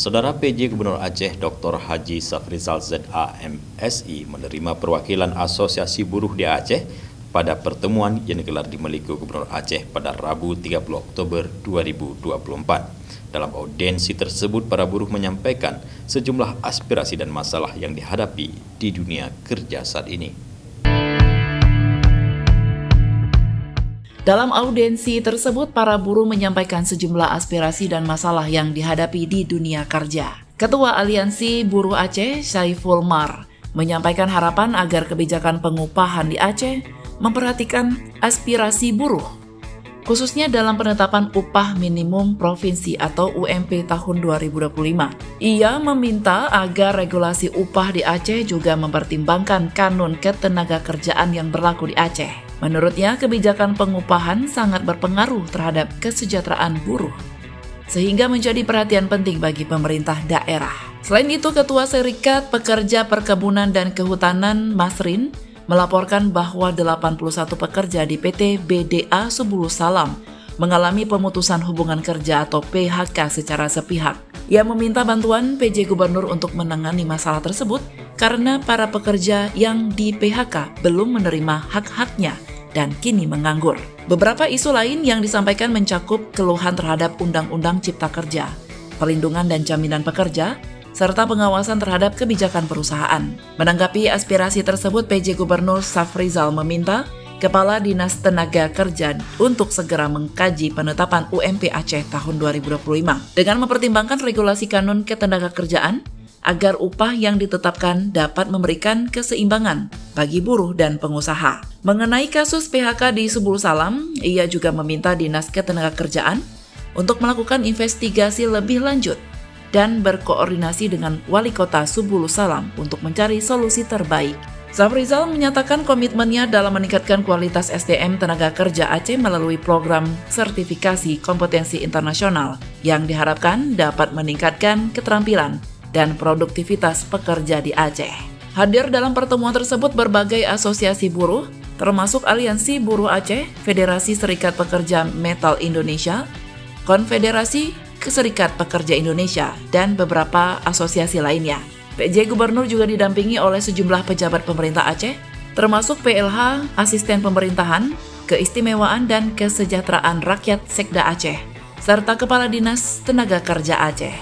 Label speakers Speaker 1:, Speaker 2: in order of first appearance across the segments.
Speaker 1: Saudara PJ Gubernur Aceh Dr. Haji Safrizal ZA MSI menerima perwakilan Asosiasi Buruh di Aceh pada pertemuan yang digelar di Meliko Gubernur Aceh pada Rabu 30 Oktober 2024. Dalam audiensi tersebut, para buruh menyampaikan sejumlah aspirasi dan masalah yang dihadapi di dunia kerja saat ini.
Speaker 2: Dalam audiensi tersebut, para buruh menyampaikan sejumlah aspirasi dan masalah yang dihadapi di dunia kerja. Ketua Aliansi Buruh Aceh, Saiful Mar, menyampaikan harapan agar kebijakan pengupahan di Aceh memperhatikan aspirasi buruh, khususnya dalam penetapan upah minimum provinsi atau UMP tahun 2025. Ia meminta agar regulasi upah di Aceh juga mempertimbangkan kanun ketenagakerjaan yang berlaku di Aceh. Menurutnya, kebijakan pengupahan sangat berpengaruh terhadap kesejahteraan buruh, sehingga menjadi perhatian penting bagi pemerintah daerah. Selain itu, Ketua Serikat Pekerja Perkebunan dan Kehutanan Masrin melaporkan bahwa 81 pekerja di PT BDA Subulu Salam mengalami pemutusan hubungan kerja atau PHK secara sepihak. Ia meminta bantuan PJ Gubernur untuk menangani masalah tersebut karena para pekerja yang di PHK belum menerima hak-haknya dan kini menganggur. Beberapa isu lain yang disampaikan mencakup keluhan terhadap Undang-Undang Cipta Kerja, perlindungan dan jaminan pekerja, serta pengawasan terhadap kebijakan perusahaan. Menanggapi aspirasi tersebut, PJ Gubernur Safrizal meminta Kepala Dinas Tenaga Kerja untuk segera mengkaji penetapan UMP Aceh tahun 2025 dengan mempertimbangkan regulasi kanun ketenagakerjaan agar upah yang ditetapkan dapat memberikan keseimbangan bagi buruh dan pengusaha. Mengenai kasus PHK di Subulu Salam, ia juga meminta Dinas Ketenagakerjaan untuk melakukan investigasi lebih lanjut dan berkoordinasi dengan Wali Kota Subulu Salam untuk mencari solusi terbaik. Safrizal menyatakan komitmennya dalam meningkatkan kualitas SDM tenaga kerja Aceh melalui program sertifikasi kompetensi internasional yang diharapkan dapat meningkatkan keterampilan dan produktivitas pekerja di Aceh. Hadir dalam pertemuan tersebut berbagai asosiasi buruh, termasuk Aliansi Buruh Aceh, Federasi Serikat Pekerja Metal Indonesia, Konfederasi Serikat Pekerja Indonesia, dan beberapa asosiasi lainnya. PJ Gubernur juga didampingi oleh sejumlah pejabat pemerintah Aceh, termasuk PLH, Asisten Pemerintahan, Keistimewaan dan Kesejahteraan Rakyat Sekda Aceh, serta Kepala Dinas Tenaga Kerja Aceh.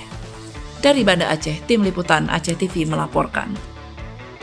Speaker 2: Dari Banda Aceh, Tim Liputan Aceh TV melaporkan.